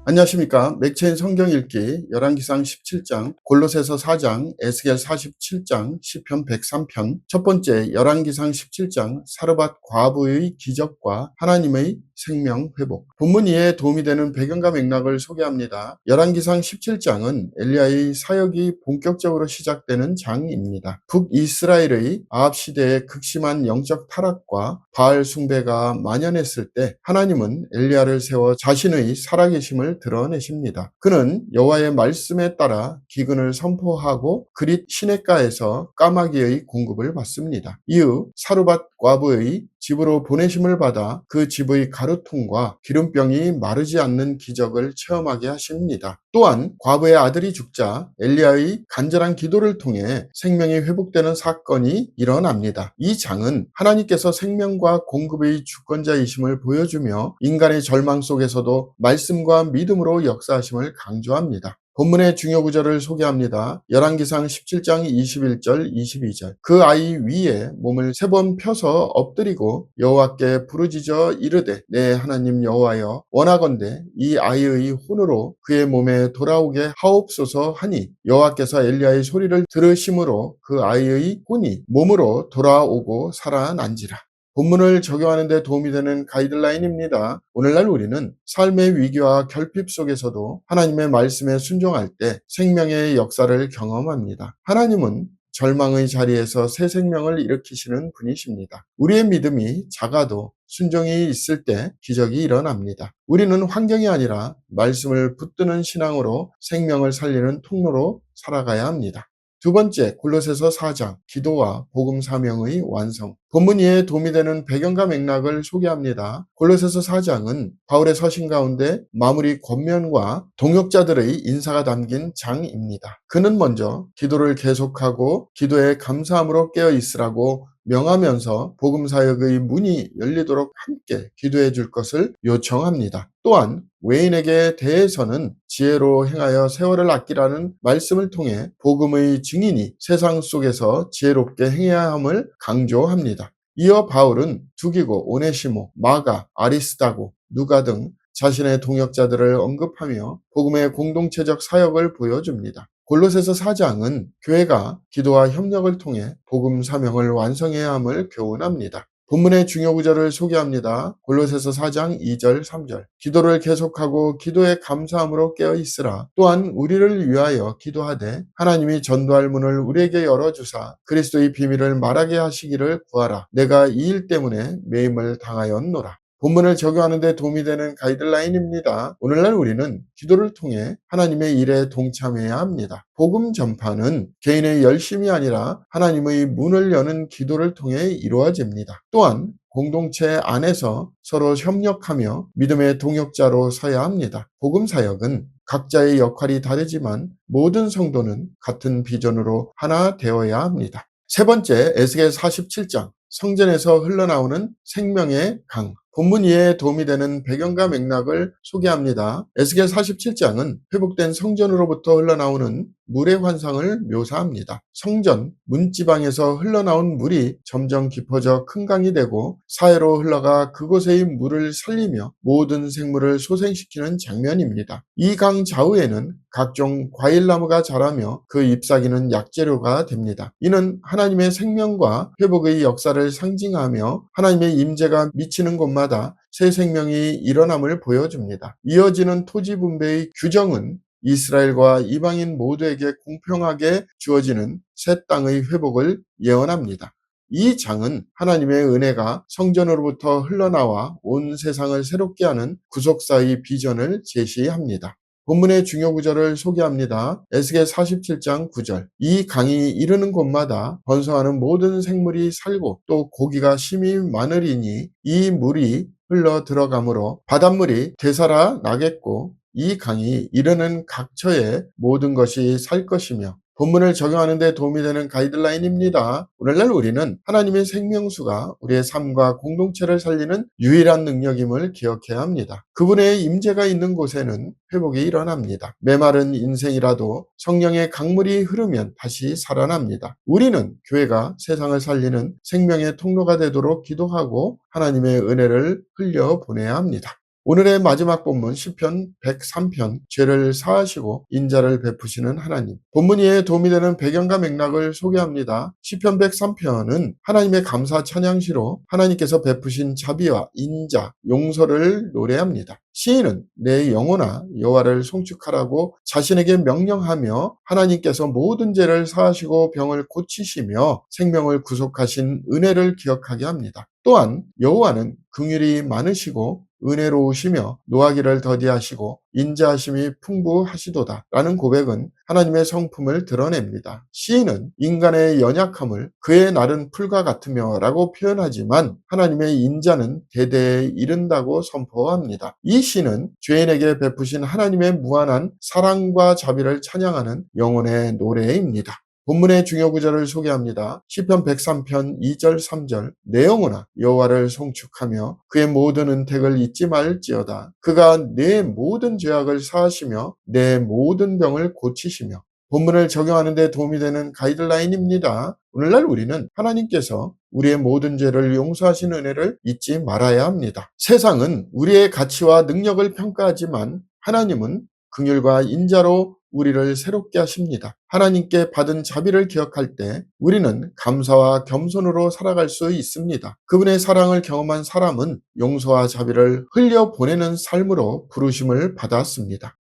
안녕하십니까. 맥체인 성경 읽기 열왕기상 17장, 골로새서 4장, 에스겔 47장, 시편 103편. 첫 번째, 열왕기상 17장 사르밧 과부의 기적과 하나님의 생명 회복. 본문 이해에 도움이 되는 배경과 맥락을 소개합니다. 열왕기상 17장은 엘리야의 사역이 본격적으로 시작되는 장입니다. 북이스라엘의 아합 시대의 극심한 영적 타락과 바알 숭배가 만연했을 때 하나님은 엘리야를 세워 자신의 살아계심을 드러내십니다. 그는 여호와의 말씀에 따라 기근을 선포하고 그릿 시냇가에서 까마귀의 공급을 받습니다. 이후 사르밧 과부의 집으로 보내심을 받아 그 집의 가루통과 기름병이 마르지 않는 기적을 체험하게 하십니다. 또한 과부의 아들이 죽자 엘리야의 간절한 기도를 통해 생명이 회복되는 사건이 일어납니다. 이 장은 하나님께서 생명과 공급의 주권자이심을 보여주며 인간의 절망 속에서도 말씀과 믿음으로 역사하심을 강조합니다. 본문의 중요 구절을 소개합니다. 열왕기상 17장 21절 22절. 그 아이 위에 몸을 3번 펴서 엎드리고 여호와께 부르짖어 이르되 내 하나님 여호와여 원하건대 이 아이의 혼으로 그의 몸에 돌아오게 하옵소서 하니 여호와께서 엘리야의 소리를 들으심으로 그 아이의 혼이 몸으로 돌아오고 살아난지라. 본문을 적용하는 데 도움이 되는 가이드라인입니다. 오늘날 우리는 삶의 위기와 결핍 속에서도 하나님의 말씀에 순종할 때 생명의 역사를 경험합니다. 하나님은 절망의 자리에서 새 생명을 일으키시는 분이십니다. 우리의 믿음이 작아도 순종이 있을 때 기적이 일어납니다. 우리는 환경이 아니라 말씀을 붙드는 신앙으로 생명을 살리는 통로로 살아가야 합니다. 두 번째, 골로새서 4장, 기도와 복음 사명의 완성. 본문 이해에 도움이 되는 배경과 맥락을 소개합니다. 골로새서 4장은 바울의 서신 가운데 마무리 권면과 동역자들의 인사가 담긴 장입니다. 그는 먼저 기도를 계속하고 기도에 감사함으로 깨어 있으라고 명하면서 복음 사역의 문이 열리도록 함께 기도해 줄 것을 요청합니다. 또한 외인에게 대해서는 지혜로 행하여 세월을 아끼라는 말씀을 통해 복음의 증인이 세상 속에서 지혜롭게 행해야 함을 강조합니다. 이어 바울은 두기고, 오네시모, 마가, 아리스다고, 누가 등 자신의 동역자들을 언급하며 복음의 공동체적 사역을 보여줍니다. 골로새서 4장은 교회가 기도와 협력을 통해 복음 사명을 완성해야 함을 교훈합니다. 본문의 중요 구절을 소개합니다. 골로새서 4장 2절 3절. 기도를 계속하고 기도에 감사함으로 깨어 있으라. 또한 우리를 위하여 기도하되 하나님이 전도할 문을 우리에게 열어주사 그리스도의 비밀을 말하게 하시기를 구하라. 내가 이 일 때문에 매임을 당하였노라. 본문을 적용하는 데 도움이 되는 가이드라인입니다. 오늘날 우리는 기도를 통해 하나님의 일에 동참해야 합니다. 복음 전파는 개인의 열심이 아니라 하나님의 문을 여는 기도를 통해 이루어집니다. 또한 공동체 안에서 서로 협력하며 믿음의 동역자로 서야 합니다. 복음 사역은 각자의 역할이 다르지만 모든 성도는 같은 비전으로 하나 되어야 합니다. 세 번째, 에스겔 47장, 성전에서 흘러나오는 생명의 강. 본문 이해에 도움이 되는 배경과 맥락을 소개합니다. 에스겔 47장은 회복된 성전으로부터 흘러나오는 물의 환상을 묘사합니다. 성전 문지방에서 흘러나온 물이 점점 깊어져 큰 강이 되고 사해로 흘러가 그곳의 물을 살리며 모든 생물을 소생시키는 장면입니다. 이 강 좌우에는 각종 과일나무가 자라며 그 잎사귀는 약재료가 됩니다. 이는 하나님의 생명과 회복의 역사를 상징하며 하나님의 임재가 미치는 곳마다 새 생명이 일어남을 보여줍니다. 이어지는 토지 분배의 규정은 이스라엘과 이방인 모두에게 공평하게 주어지는 새 땅의 회복을 예언합니다. 이 장은 하나님의 은혜가 성전으로부터 흘러나와 온 세상을 새롭게 하는 구속사의 비전을 제시합니다. 본문의 중요 구절을 소개합니다. 에스겔 47장 9절. 이 강이 이르는 곳마다 번성하는 모든 생물이 살고 또 고기가 심히 많으리니 이 물이 흘러 들어가므로 바닷물이 되살아 나겠고 이 강이 이르는 각처에 모든 것이 살 것이며 본문을 적용하는 데 도움이 되는 가이드라인입니다. 오늘날 우리는 하나님의 생명수가 우리의 삶과 공동체를 살리는 유일한 능력임을 기억해야 합니다. 그분의 임재가 있는 곳에는 회복이 일어납니다. 메마른 인생이라도 성령의 강물이 흐르면 다시 살아납니다. 우리는 교회가 세상을 살리는 생명의 통로가 되도록 기도하고 하나님의 은혜를 흘려보내야 합니다. 오늘의 마지막 본문 시편 103편 죄를 사하시고 인자를 베푸시는 하나님. 본문 이해에 도움이 되는 배경과 맥락을 소개합니다. 시편 103편은 하나님의 감사 찬양시로 하나님께서 베푸신 자비와 인자, 용서를 노래합니다. 시인은 내 영혼아 여호와를 송축하라고 자신에게 명령하며 하나님께서 모든 죄를 사하시고 병을 고치시며 생명을 구속하신 은혜를 기억하게 합니다. 또한 여호와는 긍휼이 많으시고 은혜로우시며 노하기를 더디하시고 인자하심이 풍부하시도다 라는 고백은 하나님의 성품을 드러냅니다. 시인은 인간의 연약함을 그의 날은 풀과 같으며 라고 표현하지만 하나님의 인자는 대대에 이른다고 선포합니다. 이 시는 죄인에게 베푸신 하나님의 무한한 사랑과 자비를 찬양하는 영혼의 노래입니다. 본문의 중요 구절을 소개합니다. 시편 103편 2절 3절 내 영혼아 여호와를 송축하며 그의 모든 은택을 잊지 말지어다. 그가 내 모든 죄악을 사하시며 내 모든 병을 고치시며. 본문을 적용하는 데 도움이 되는 가이드라인입니다. 오늘날 우리는 하나님께서 우리의 모든 죄를 용서하신 은혜를 잊지 말아야 합니다. 세상은 우리의 가치와 능력을 평가하지만 하나님은 긍휼과 인자로 우리를 새롭게 하십니다. 하나님께 받은 자비를 기억할 때 우리는 감사와 겸손으로 살아갈 수 있습니다. 그분의 사랑을 경험한 사람은 용서와 자비를 흘려보내는 삶으로 부르심을 받았습니다.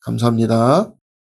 감사합니다.